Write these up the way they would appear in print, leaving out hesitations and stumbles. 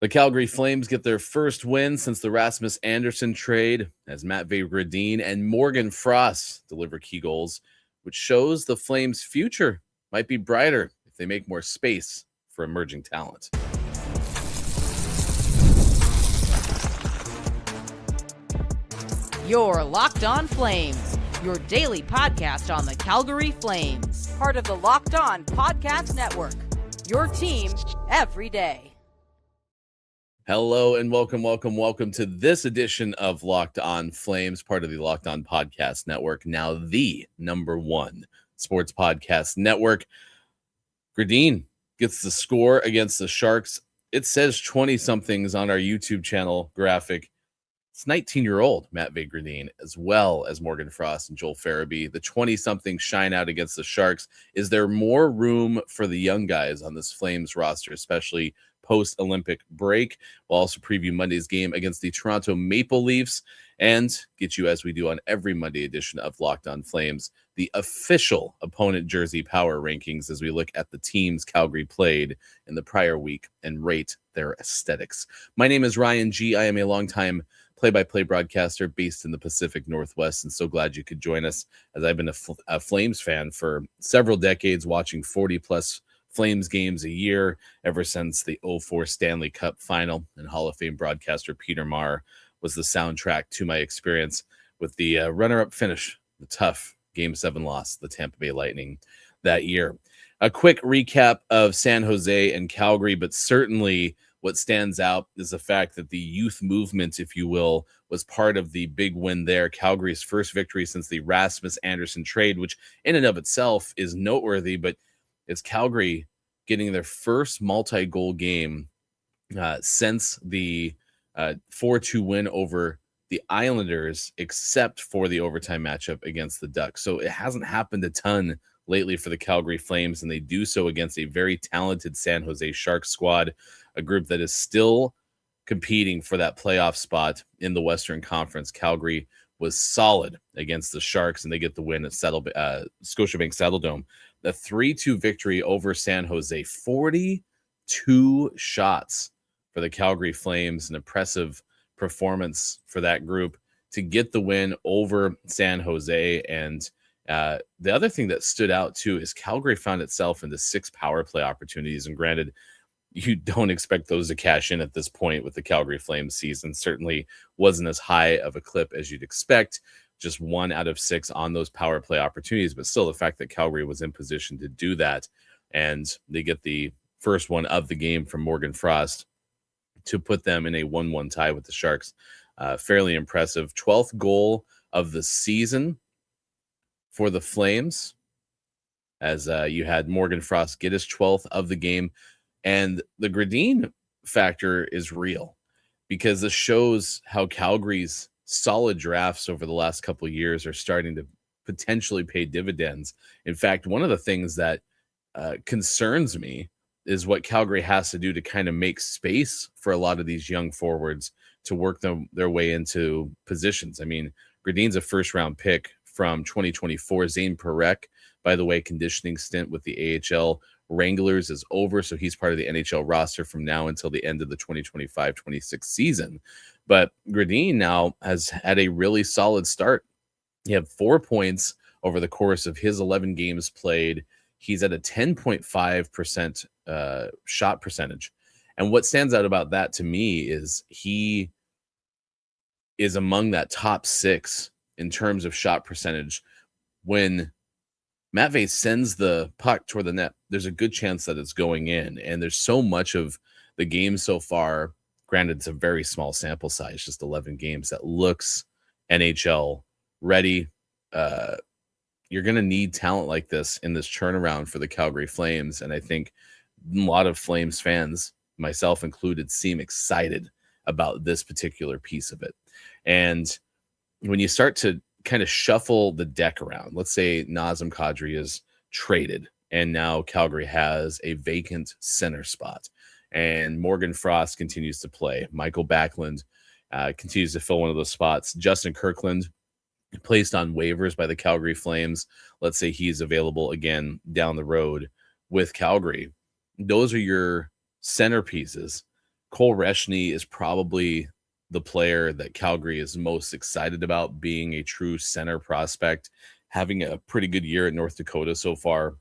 The Calgary Flames get their first win since the Rasmus Andersson trade as Matvei Gridin and Morgan Frost deliver key goals, which shows the Flames' future might be brighter if they make more space for emerging talent. You're Locked On Flames, your daily podcast on the Calgary Flames. Part of the Locked On Podcast Network, your team every day. Hello and welcome to this edition of Locked On Flames, part of the Locked On Podcast Network, now the number one sports podcast network. Gridin gets the score against the Sharks. It says 20-somethings on our YouTube channel graphic. It's 19-year-old Matvei Gridin, as well as Morgan Frost and Joel Farabee. The 20-somethings shine out against the Sharks. Is there more room for the young guys on this Flames roster, especially post-Olympic break? We'll also preview Monday's game against the Toronto Maple Leafs and get you, as we do on every Monday edition of Locked On Flames, the official opponent jersey power rankings as we look at the teams Calgary played in the prior week and rate their aesthetics. My name is Ryan G. I am a longtime play-by-play broadcaster based in the Pacific Northwest, and so glad you could join us, as I've been a Flames fan for several decades, watching 40-plus Flames games a year ever since the 2004 Stanley Cup final, and Hall of Fame broadcaster Peter Marr was the soundtrack to my experience with the runner-up finish, the tough Game 7 loss, the Tampa Bay Lightning that year. A quick recap of San Jose and Calgary, but certainly what stands out is the fact that the youth movement, if you will, was part of the big win there. Calgary's first victory since the Rasmus Andersson trade, which in and of itself is noteworthy, but it's Calgary getting their first multi-goal game since the 4-2 win over the Islanders, except for the overtime matchup against the Ducks. So it hasn't happened a ton lately for the Calgary Flames, and they do so against a very talented San Jose Sharks squad, a group that is still competing for that playoff spot in the Western Conference. Calgary was solid against the Sharks, and they get the win at Scotiabank Saddledome. The 3-2 victory over San Jose, 42 shots for the Calgary Flames, an impressive performance for that group to get the win over San Jose. And the other thing that stood out too is Calgary found itself into 6 power play opportunities. And granted, you don't expect those to cash in at this point with the Calgary Flames season. Certainly wasn't as high of a clip as you'd expect. Just 1 out of 6 on those power play opportunities. But still, the fact that Calgary was in position to do that, and they get the first one of the game from Morgan Frost to put them in a 1-1 tie with the Sharks. Fairly impressive. 12th goal of the season for the Flames, as you had Morgan Frost get his 12th of the game. And the Gridin factor is real, because this shows how Calgary's solid drafts over the last couple of years are starting to potentially pay dividends. In fact, one of the things that concerns me is what Calgary has to do to kind of make space for a lot of these young forwards to work their way into positions. I mean, Gridin's a first-round pick from 2024. Zane Parekh, by the way, conditioning stint with the AHL Wranglers is over, so he's part of the NHL roster from now until the end of the 2025-26 season. But Gridin now has had a really solid start. He had 4 points over the course of his 11 games played. He's at a 10.5% shot percentage. And what stands out about that to me is he is among that top 6 in terms of shot percentage. When Matvei sends the puck toward the net, there's a good chance that it's going in. And there's so much of the game so far, granted it's a very small sample size, just 11 games, that looks NHL ready. You're going to need talent like this in this turnaround for the Calgary Flames. And I think a lot of Flames fans, myself included, seem excited about this particular piece of it. And when you start to kind of shuffle the deck around, let's say Nazem Kadri is traded and now Calgary has a vacant center spot and Morgan Frost continues to play. Michael Backlund continues to fill one of those spots. Justin Kirkland placed on waivers by the Calgary Flames. Let's say he's available again down the road with Calgary. Those are your centerpieces Cole Reschny is probably the player that Calgary is most excited about, being a true center prospect, having a pretty good year at North Dakota so far,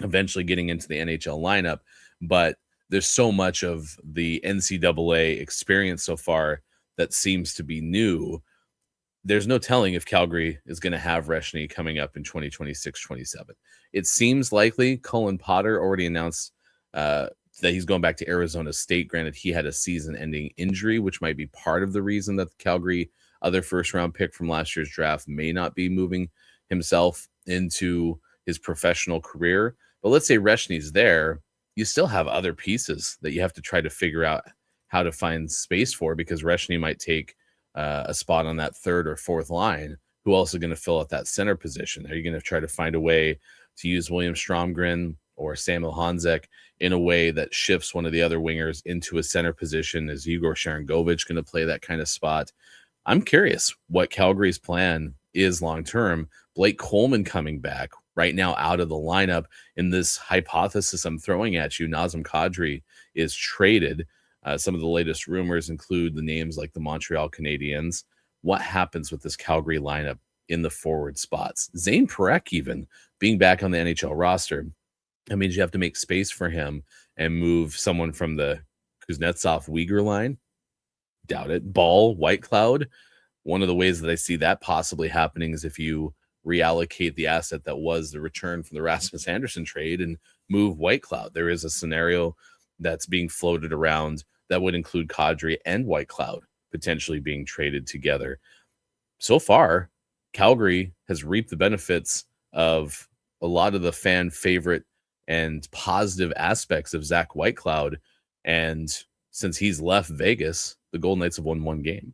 eventually getting into the NHL lineup. But there's so much of the NCAA experience so far that seems to be new. There's no telling if Calgary is going to have Reschny coming up in 2026-27. It seems likely. Cullen Potter already announced that he's going back to Arizona State. Granted, he had a season-ending injury, which might be part of the reason that the Calgary other first-round pick from last year's draft may not be moving himself into his professional career. But let's say Reschny's there, you still have other pieces that you have to try to figure out how to find space for, because Reschny might take a spot on that third or fourth line. Who else is going to fill out that center position? Are you going to try to find a way to use William Stromgren or Samuel Honzek in a way that shifts one of the other wingers into a center position? Is Igor Sharangovich going to play that kind of spot? I'm curious what Calgary's plan is long term. Blake Coleman coming back right now out of the lineup. In this hypothesis I'm throwing at you, Nazem Kadri is traded. Some of the latest rumors include the names like the Montreal Canadiens. What happens with this Calgary lineup in the forward spots? Zane Parekh even being back on the NHL roster. That means you have to make space for him and move someone from the Kuznetsov-Uyghur line. Doubt it. Ball, Whitecloud. One of the ways that I see that possibly happening is if you reallocate the asset that was the return from the Rasmus Andersson trade and move Whitecloud. There is a scenario that's being floated around that would include Kadri and Whitecloud potentially being traded together. So far, Calgary has reaped the benefits of a lot of the fan favorite and positive aspects of Zach Whitecloud. And since he's left Vegas, the Golden Knights have won one game.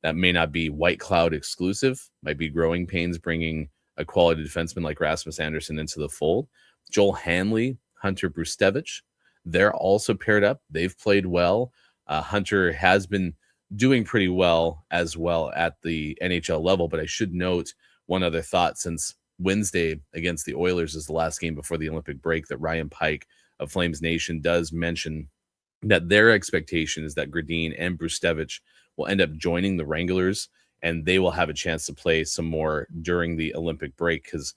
That may not be Whitecloud exclusive, might be growing pains bringing a quality defenseman like Rasmus Andersson into the fold. Joel Hanley, Hunter Brustevich, they're also paired up. They've played well. Hunter has been doing pretty well as well at the NHL level, but I should note one other thought. Since Wednesday against the Oilers is the last game before the Olympic break, that Ryan Pike of Flames Nation does mention that their expectation is that Gridin and Brustevich will end up joining the Wranglers, and they will have a chance to play some more during the Olympic break, because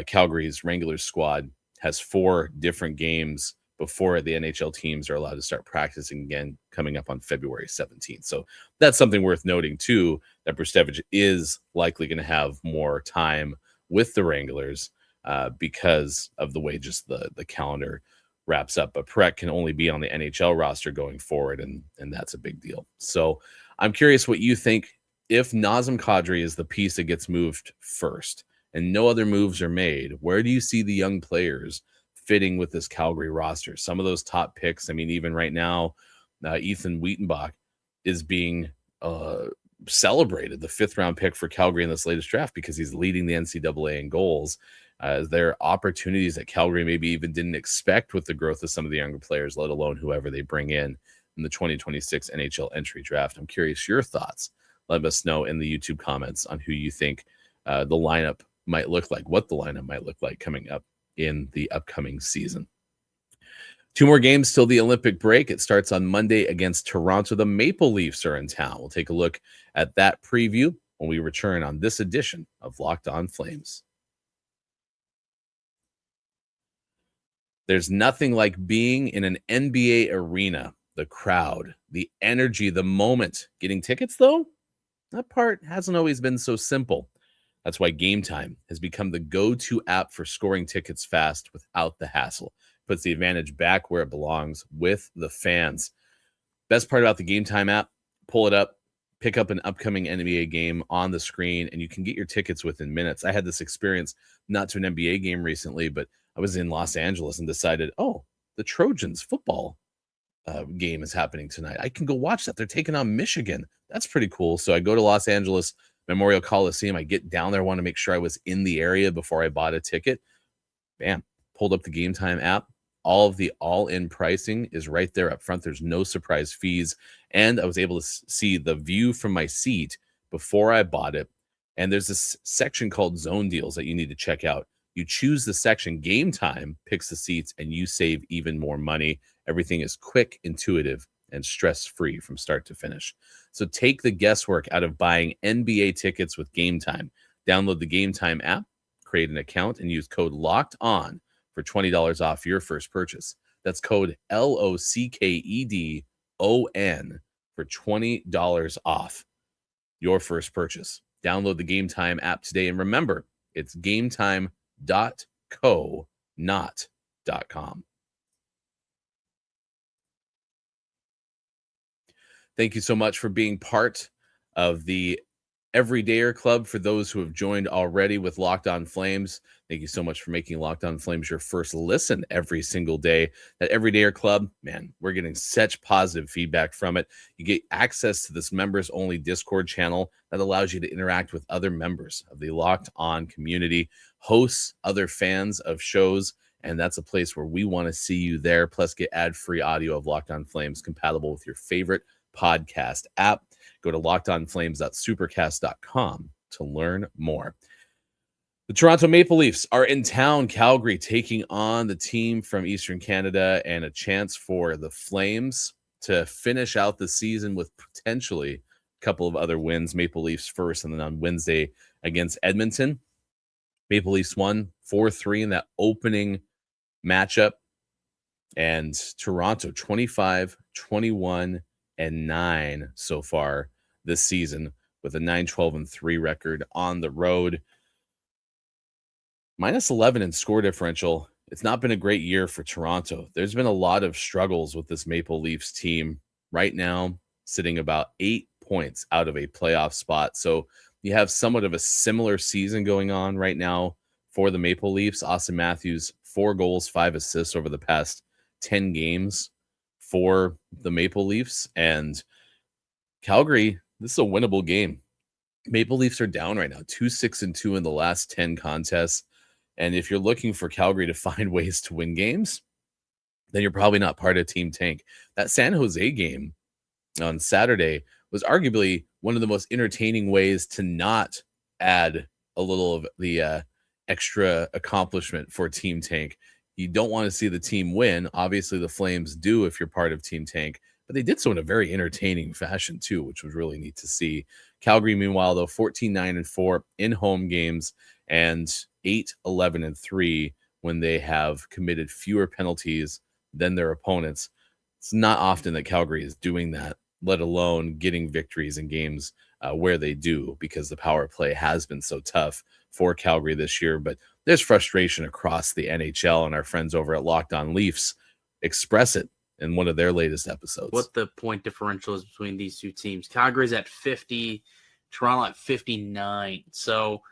Calgary's Wranglers squad has 4 different games before the NHL teams are allowed to start practicing again, coming up on February 17th. So that's something worth noting too, that Brustevich is likely going to have more time with the Wranglers because of the way just the calendar wraps up. But Parekh can only be on the NHL roster going forward, and that's a big deal. So I'm curious what you think. If Nazem Kadri is the piece that gets moved first and no other moves are made, where do you see the young players fitting with this Calgary roster? Some of those top picks, I mean, even right now, Ethan Wietenbach is being celebrated, the 5th round pick for Calgary in this latest draft, because he's leading the NCAA in goals. There are opportunities that Calgary maybe even didn't expect with the growth of some of the younger players, let alone whoever they bring in the 2026 NHL entry draft. I'm curious your thoughts. Let us know in the YouTube comments on who you think the lineup might look like, what the lineup might look like coming up in the upcoming season. 2 more games till the Olympic break. It starts on Monday against Toronto. The Maple Leafs are in town. We'll take a look at that preview when we return on this edition of Locked On Flames. There's nothing like being in an NBA arena. The crowd, the energy, the moment. Getting tickets, though, that part hasn't always been so simple. That's why Game Time has become the go-to app for scoring tickets fast without the hassle. Puts the advantage back where it belongs, with the fans. Best part about the Game Time app, pull it up, pick up an upcoming NBA game on the screen, and you can get your tickets within minutes. I had this experience, not to an NBA game recently, but I was in Los Angeles and decided, oh, the Trojans football game is happening tonight. I can go watch that. They're taking on Michigan. That's pretty cool. So I go to Los Angeles Memorial Coliseum. I get down there, want to make sure I was in the area before I bought a ticket. Bam, pulled up the Game Time app. All of the all-in pricing is right there up front. There's no surprise fees. And I was able to see the view from my seat before I bought it. And there's this section called Zone Deals that you need to check out. You choose the section, Game Time picks the seats, and you save even more money. Everything is quick, intuitive, and stress-free from start to finish. So take the guesswork out of buying NBA tickets with Game Time. Download the Game Time app, create an account, and use code LOCKEDON for $20 off your first purchase. That's code LOCKEDON for $20 off your first purchase. Download the Game Time app today. And remember, it's gametime.co, not .com. Thank you so much for being part of the Everydayer Club. For those who have joined already with Locked On Flames, thank you so much for making Locked On Flames your first listen every single day. That Everydayer Club, man, we're getting such positive feedback from it. You get access to this members-only Discord channel that allows you to interact with other members of the Locked On community, hosts, other fans of shows, and that's a place where we want to see you there. Plus, get ad-free audio of Locked On Flames compatible with your favorite podcast app. Go to lockedonflames.supercast.com to learn more. The Toronto Maple Leafs are in town, Calgary, taking on the team from Eastern Canada, and a chance for the Flames to finish out the season with potentially a couple of other wins. Maple Leafs first, and then on Wednesday against Edmonton, Maple Leafs won 4-3 in that opening matchup, and Toronto 25-21-9 so far this season with a 9-12-3 record on the road. -11 in score differential. It's not been a great year for Toronto. There's been a lot of struggles with this Maple Leafs team right now, sitting about 8 points out of a playoff spot. So you have somewhat of a similar season going on right now for the Maple Leafs. Austin Matthews, 4 goals, 5 assists over the past 10 games for the Maple Leafs. And Calgary, this is a winnable game. Maple Leafs are down right now, 2-6-2 in the last 10 contests. And if you're looking for Calgary to find ways to win games, then you're probably not part of Team Tank. That San Jose game on Saturday was arguably one of the most entertaining ways to not add a little of the extra accomplishment for Team Tank. You don't want to see the team win. Obviously, the Flames do if you're part of Team Tank, but they did so in a very entertaining fashion too, which was really neat to see. Calgary, meanwhile, though, 14-9-4 in home games and 8-11-3 when they have committed fewer penalties than their opponents. It's not often that Calgary is doing that, let alone getting victories in games where they do, because the power play has been so tough for Calgary this year. But there's frustration across the NHL, and our friends over at Locked On Leafs express it in one of their latest episodes. What the point differential is between these two teams. Calgary's at 50, Toronto at 59. So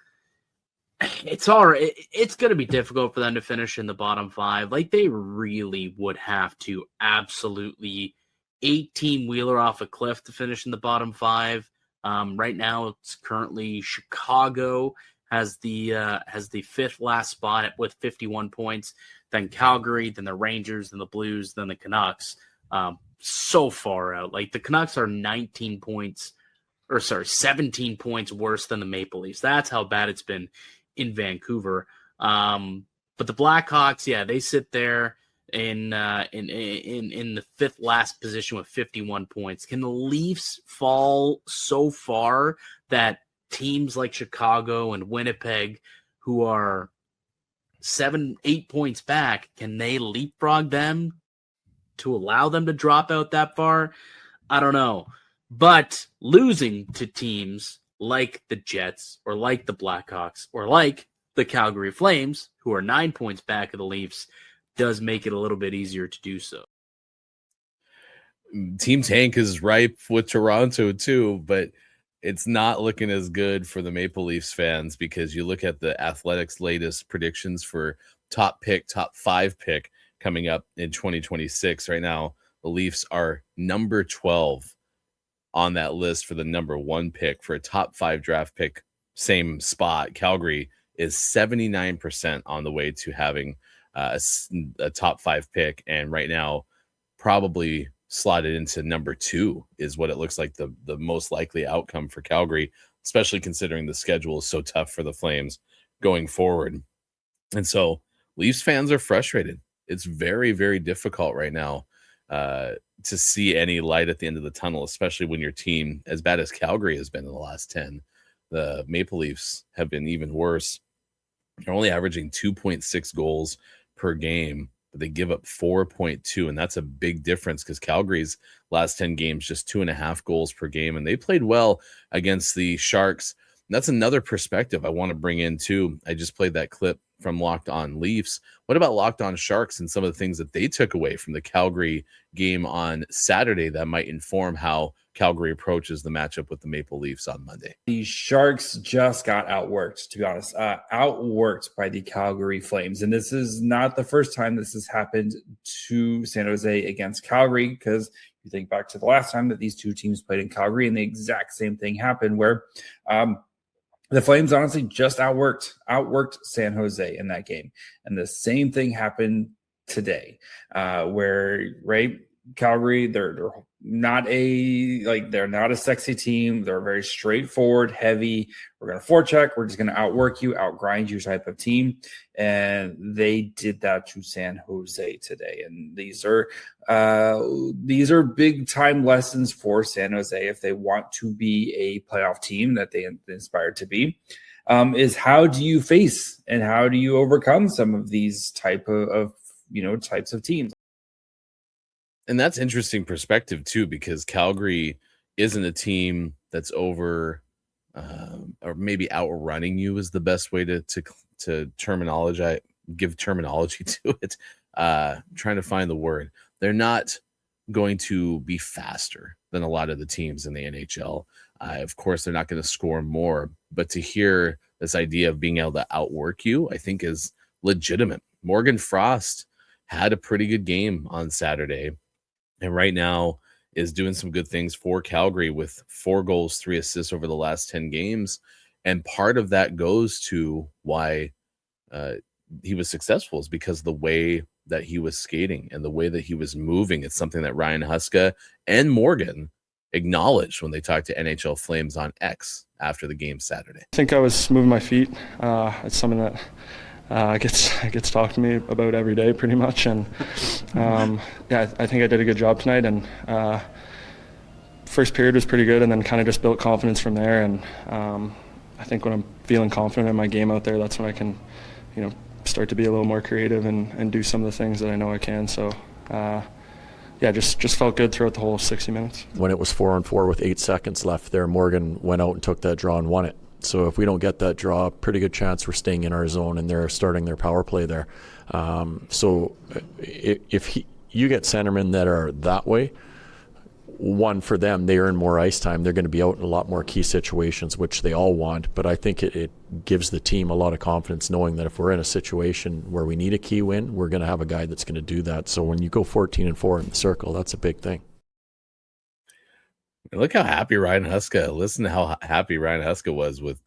it's all right. It's going to be difficult for them to finish in the bottom 5. Like, they really would have to absolutely 18-wheeler off a cliff to finish in the bottom 5. Right now, it's currently Chicago has the 5th last spot with 51 points. Then Calgary, then the Rangers, then the Blues, then the Canucks. So far out. Like, the Canucks are 17 points worse than the Maple Leafs. That's how bad it's been in Vancouver. But the Blackhawks, yeah, they sit there in the 5th last position with 51 points. Can the Leafs fall so far that teams like Chicago and Winnipeg, who are 7-8 points back, can they leapfrog them to allow them to drop out that far? I don't know. But losing to teams like the Jets or like the Blackhawks or like the Calgary Flames, who are 9 points back of the Leafs, does make it a little bit easier to do so. Team Tank is ripe with Toronto too, but it's not looking as good for the Maple Leafs fans, because you look at the Athletics' latest predictions for top 5 pick coming up in 2026. Right now, the Leafs are number 12 on that list for the number 1 pick for a top 5 draft pick. Same spot. Calgary is 79% on the way to having a top 5 pick, and right now probably slotted into number 2 is what it looks like the most likely outcome for Calgary, especially considering the schedule is so tough for the Flames going forward. And so Leafs fans are frustrated. It's very, very difficult right now to see any light at the end of the tunnel, especially when your team, as bad as Calgary has been in the last 10, the Maple Leafs have been even worse. They're only averaging 2.6 goals per game, but they give up 4.2, and that's a big difference because Calgary's last 10 games, just 2.5 goals per game, and they played well against the Sharks. And that's another perspective I want to bring in too. I just played that clip from Locked On Leafs. What about Locked On Sharks and some of the things that they took away from the Calgary game on Saturday that might inform how Calgary approaches the matchup with the Maple Leafs on Monday? The Sharks just got outworked, to be honest, outworked by the Calgary Flames. And this is not the first time this has happened to San Jose against Calgary, because you think back to the last time that these two teams played in Calgary and the exact same thing happened where the Flames honestly just outworked San Jose in that game. And the same thing happened today where, right, Calgary, they're not a sexy team. They're very straightforward, heavy. We're going to forecheck. We're just going to outwork you, outgrind you type of team. And they did that to San Jose today. And these are big time lessons for San Jose if they want to be a playoff team that they inspired to be. Is how do you face and how do you overcome some of these types of teams? And that's interesting perspective too, because Calgary isn't a team that's over or maybe outrunning you is the best way to give terminology to it. Trying to find the word. They're not going to be faster than a lot of the teams in the NHL. Of course, they're not going to score more, but to hear this idea of being able to outwork you, I think is legitimate. Morgan Frost had a pretty good game on Saturday, and right now is doing some good things for Calgary with 4 goals, 3 assists over the last 10 games. And part of that goes to why he was successful is because the way that he was skating and the way that he was moving. It's something that Ryan Huska and Morgan acknowledged when they talked to NHL Flames on X after the game Saturday. I think I was moving my feet. It's something that gets talked to me about every day pretty much. And I think I did a good job tonight. And first period was pretty good, and then kind of just built confidence from there. And I think when I'm feeling confident in my game out there, that's when I can, start to be a little more creative and do some of the things that I know I can. So just felt good throughout the whole 60 minutes. When it was 4-on-4 with 8 seconds left there, Morgan went out and took that draw and won it. So if we don't get that draw, pretty good chance we're staying in our zone and they're starting their power play there. So if you get centermen that are that way, one, for them, they earn more ice time. They're going to be out in a lot more key situations, which they all want. But I think it gives the team a lot of confidence knowing that if we're in a situation where we need a key win, we're going to have a guy that's going to do that. So when you go 14-4 in the circle, that's a big thing. Look how happy Ryan Huska. Listen to how happy Ryan Huska was with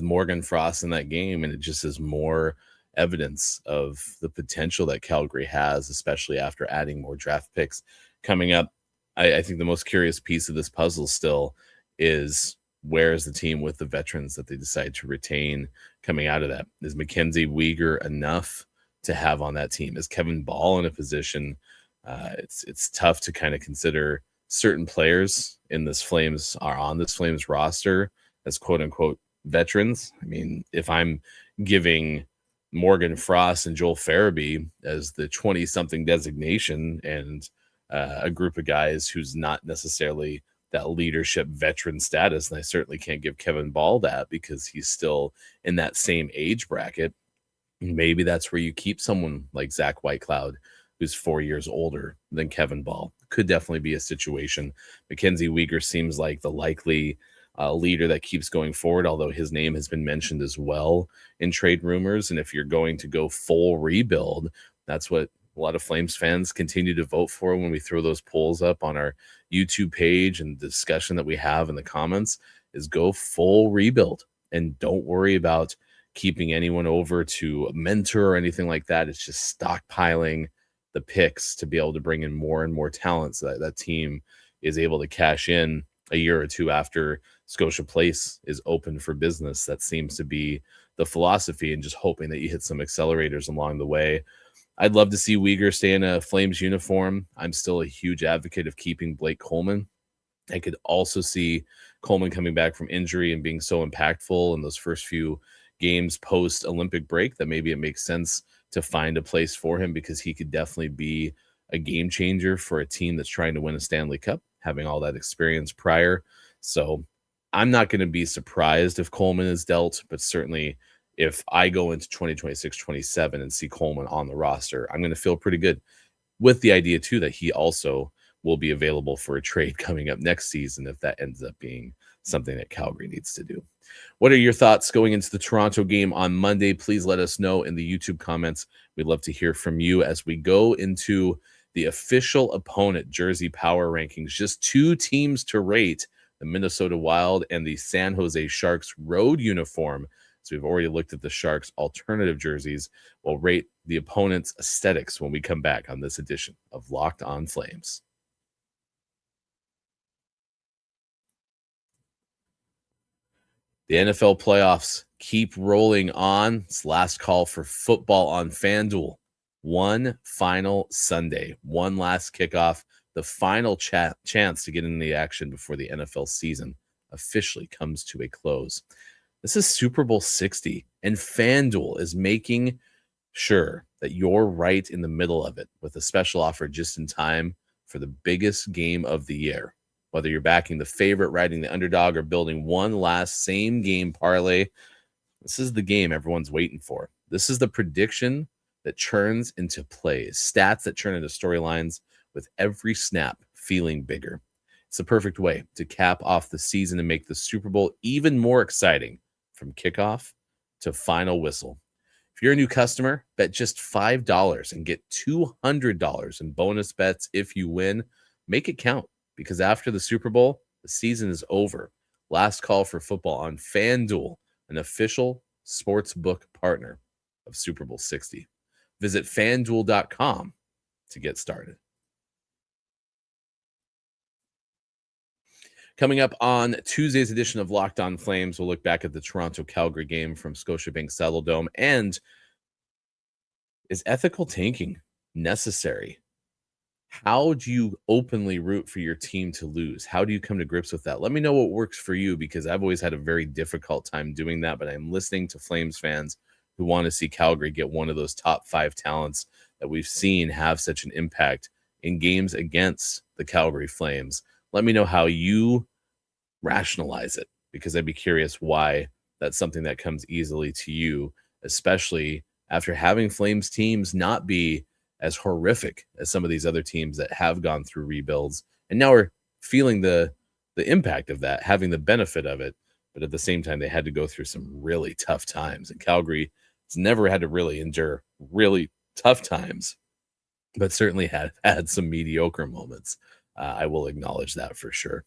Morgan Frost in that game, and it just is more evidence of the potential that Calgary has, especially after adding more draft picks coming up. I think the most curious piece of this puzzle still is where is the team with the veterans that they decide to retain coming out of that? Is Mackenzie Weegar enough to have on that team? Is Kevin Ball in a position? It's tough to kind of consider certain players in this Flames are on this Flames roster as quote unquote veterans. I mean, if I'm giving Morgan Frost and Joel Farabee as the 20-something designation and a group of guys who's not necessarily that leadership veteran status, and I certainly can't give Kevin Ball that because he's still in that same age bracket. Maybe that's where you keep someone like Zach Whitecloud, who's 4 years older than Kevin Ball. Could definitely be a situation. Mackenzie Weegar seems like the likely leader that keeps going forward, although his name has been mentioned as well in trade rumors. And if you're going to go full rebuild, that's what a lot of Flames fans continue to vote for when we throw those polls up on our YouTube page, and the discussion that we have in the comments is go full rebuild and don't worry about keeping anyone over to mentor or anything like that. It's just stockpiling the picks to be able to bring in more and more talent so that that team is able to cash in a year or two after Scotia Place is open for business. That seems to be the philosophy, and just hoping that you hit some accelerators along the way. I'd love to see Uyghur stay in a Flames uniform. I'm still a huge advocate of keeping Blake Coleman. I could also see Coleman coming back from injury and being so impactful in those first few games post-Olympic break that maybe it makes sense to find a place for him, because he could definitely be a game changer for a team that's trying to win a Stanley Cup, having all that experience prior. So I'm not going to be surprised if Coleman is dealt, but certainly if I go into 2026-27 and see Coleman on the roster, I'm going to feel pretty good, with the idea too that he also will be available for a trade coming up next season if that ends up being something that Calgary needs to do. What are your thoughts going into the Toronto game on Monday? Please let us know in the YouTube comments. We'd love to hear from you as we go into the official opponent jersey power rankings. Just 2 teams to rate: the Minnesota Wild and the San Jose Sharks road uniform. So we've already looked at the Sharks alternative jerseys. We'll rate the opponent's aesthetics when we come back on this edition of Locked On Flames. The NFL playoffs keep rolling on. It's last call for football on FanDuel. One final Sunday, one last kickoff, the final chance to get into the action before the NFL season officially comes to a close. This is Super Bowl 60, and FanDuel is making sure that you're right in the middle of it with a special offer just in time for the biggest game of the year. Whether you're backing the favorite, riding the underdog, or building one last same game parlay, this is the game everyone's waiting for. This is the prediction that churns into plays, stats that turn into storylines, with every snap feeling bigger. It's the perfect way to cap off the season and make the Super Bowl even more exciting from kickoff to final whistle. If you're a new customer, bet just $5 and get $200 in bonus bets if you win. Make it count, because after the Super Bowl, the season is over. Last call for football on FanDuel, an official sports book partner of Super Bowl 60. Visit FanDuel.com to get started. Coming up on Tuesday's edition of Locked On Flames, we'll look back at the Toronto-Calgary game from Scotiabank Saddledome. And is ethical tanking necessary? How do you openly root for your team to lose? How do you come to grips with that? Let me know what works for you, because I've always had a very difficult time doing that, but I'm listening to Flames fans who want to see Calgary get one of those top 5 talents that we've seen have such an impact in games against the Calgary Flames. Let me know how you rationalize it, because I'd be curious why that's something that comes easily to you, especially after having Flames teams not be as horrific as some of these other teams that have gone through rebuilds and now are feeling the impact of that, having the benefit of it. But at the same time, they had to go through some really tough times. And Calgary has never had to really endure really tough times, but certainly had some mediocre moments. I will acknowledge that for sure.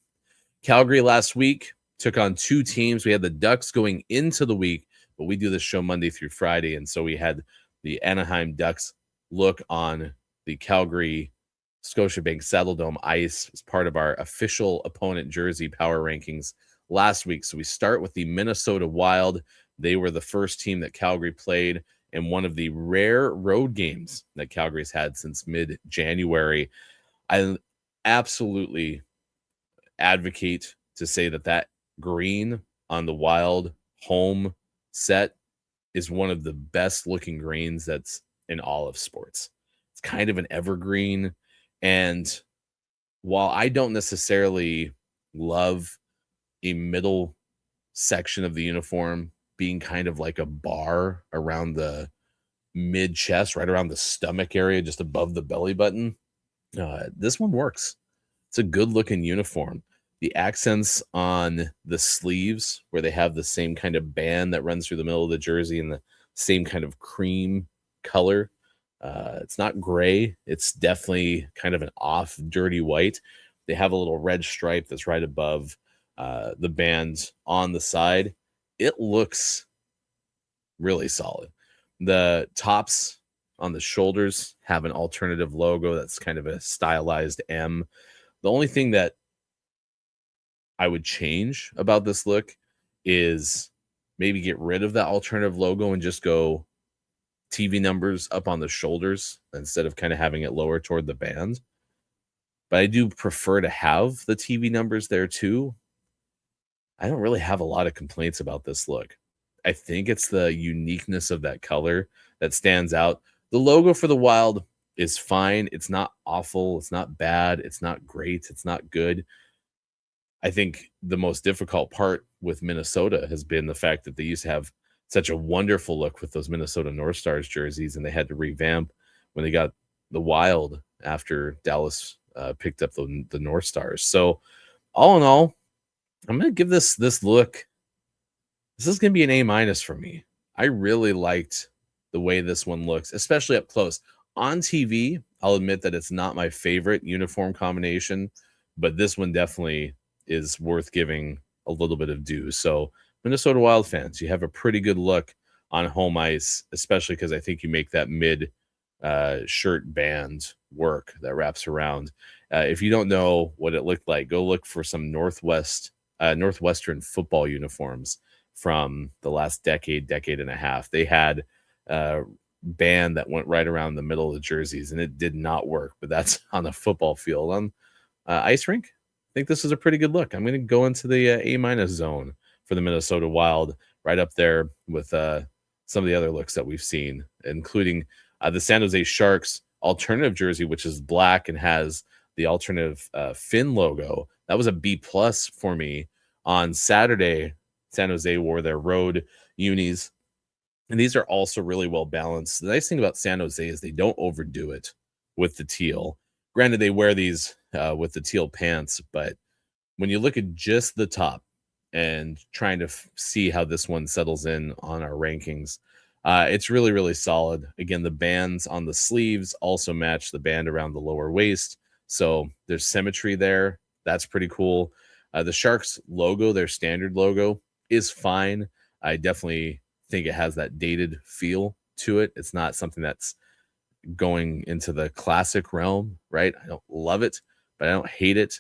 Calgary last week took on 2 teams. We had the Ducks going into the week, but we do this show Monday through Friday. And so we had the Anaheim Ducks look on the Calgary Scotiabank Saddledome ice as part of our official opponent jersey power rankings last week. So we start with the Minnesota Wild. They were the first team that Calgary played in one of the rare road games that Calgary's had since mid-January. I absolutely advocate to say that green on the Wild home set is one of the best looking greens that's in all of sports. It's kind of an evergreen. And while I don't necessarily love a middle section of the uniform being kind of like a bar around the mid chest, right around the stomach area, just above the belly button, this one works. It's a good looking uniform. The accents on the sleeves, where they have the same kind of band that runs through the middle of the jersey and the same kind of cream color. It's not gray. It's definitely kind of an off dirty white. They have a little red stripe that's right above the band on the side. It looks really solid. The tops on the shoulders have an alternative logo that's kind of a stylized M. The only thing that I would change about this look is maybe get rid of that alternative logo and just go TV numbers up on the shoulders instead of kind of having it lower toward the band. But I do prefer to have the TV numbers there too. I don't really have a lot of complaints about this look. I think it's the uniqueness of that color that stands out. The logo for the Wild is fine. It's not awful. It's not bad. It's not great. It's not good. I think the most difficult part with Minnesota has been the fact that they used to have such a wonderful look with those Minnesota North Stars jerseys, and they had to revamp when they got the Wild after Dallas picked up the North Stars. So all in all, I'm going to give this look. This is going to be an A- for me. I really liked the way this one looks, especially up close. On TV, I'll admit that it's not my favorite uniform combination, but this one definitely is worth giving a little bit of due. So Minnesota Wild fans, you have a pretty good look on home ice, especially because I think you make that mid shirt band work that wraps around. If you don't know what it looked like, go look for some Northwestern football uniforms from the last decade and a half. They had a band that went right around the middle of the jerseys, and it did not work. But that's on the football field. On ice rink, I think this is a pretty good look. I'm going to go into the A- zone for the Minnesota Wild, right up there with some of the other looks that we've seen, including the San Jose Sharks alternative jersey, which is black and has the alternative fin logo. That was a B+ for me. On Saturday, San Jose wore their road unis, and these are also really well balanced. The nice thing about San Jose is they don't overdo it with the teal. Granted, they wear these with the teal pants, but when you look at just the top and trying to see how this one settles in on our rankings, it's really, really solid. Again, the bands on the sleeves also match the band around the lower waist, so there's symmetry there. That's pretty cool. The Sharks logo, their standard logo, is fine. I definitely think it has that dated feel to it. It's not something that's going into the classic realm, right? I don't love it, but I don't hate it.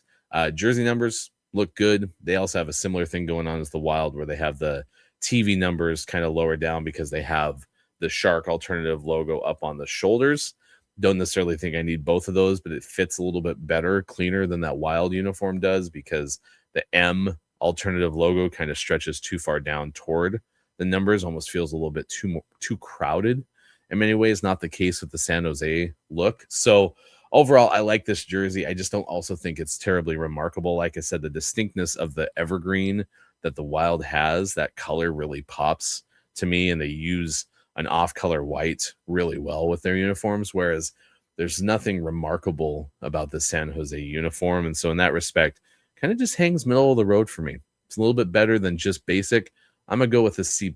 Jersey numbers look good. They also have a similar thing going on as the Wild, where they have the TV numbers kind of lower down because they have the Shark alternative logo up on the shoulders. Don't necessarily think I need both of those, but it fits a little bit better, cleaner than that Wild uniform does, because the M alternative logo kind of stretches too far down toward the numbers, almost feels a little bit too crowded. In many ways, not the case with the San Jose look. So overall, I like this jersey. I just don't also think it's terribly remarkable. Like I said, the distinctness of the evergreen that the Wild has, that color really pops to me, and they use an off-color white really well with their uniforms, whereas there's nothing remarkable about the San Jose uniform. And so in that respect, kind of just hangs middle of the road for me. It's a little bit better than just basic. I'm going to go with a C+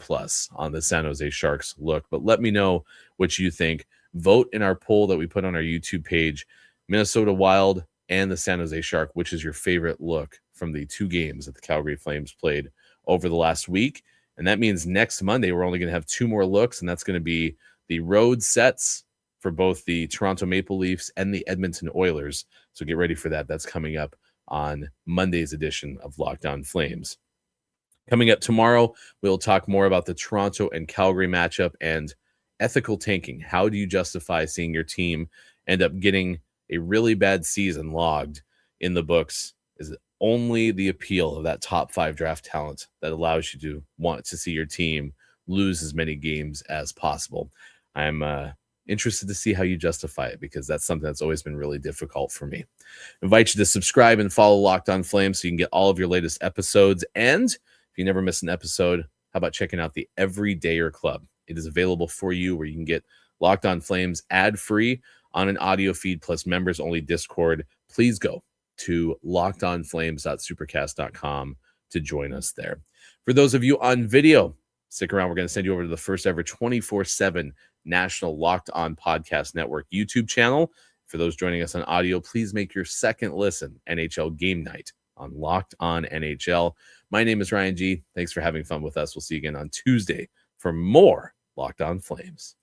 on the San Jose Sharks look, but let me know what you think. Vote in our poll that we put on our YouTube page, Minnesota Wild and the San Jose Shark, which is your favorite look from the 2 games that the Calgary Flames played over the last week. And that means next Monday, we're only going to have 2 more looks, and that's going to be the road sets for both the Toronto Maple Leafs and the Edmonton Oilers. So get ready for that. That's coming up on Monday's edition of Locked On Flames. Coming up tomorrow, we'll talk more about the Toronto and Calgary matchup and ethical tanking. How do you justify seeing your team end up getting a really bad season logged in the books? Is it only the appeal of that top 5 draft talent that allows you to want to see your team lose as many games as possible? I'm interested to see how you justify it, because that's something that's always been really difficult for me. I invite you to subscribe and follow Locked On Flames so you can get all of your latest episodes. And if you never miss an episode, how about checking out the Everydayer Club? It is available for you, where you can get Locked On Flames ad-free on an audio feed plus members-only Discord. Please go to lockedonflames.supercast.com to join us there. For those of you on video, stick around. We're going to send you over to the first ever 24/7 National Locked On Podcast Network YouTube channel. For those joining us on audio, please make your second listen NHL Game Night on Locked On NHL. My name is Ryan G. Thanks for having fun with us. We'll see you again on Tuesday for more Locked On Flames.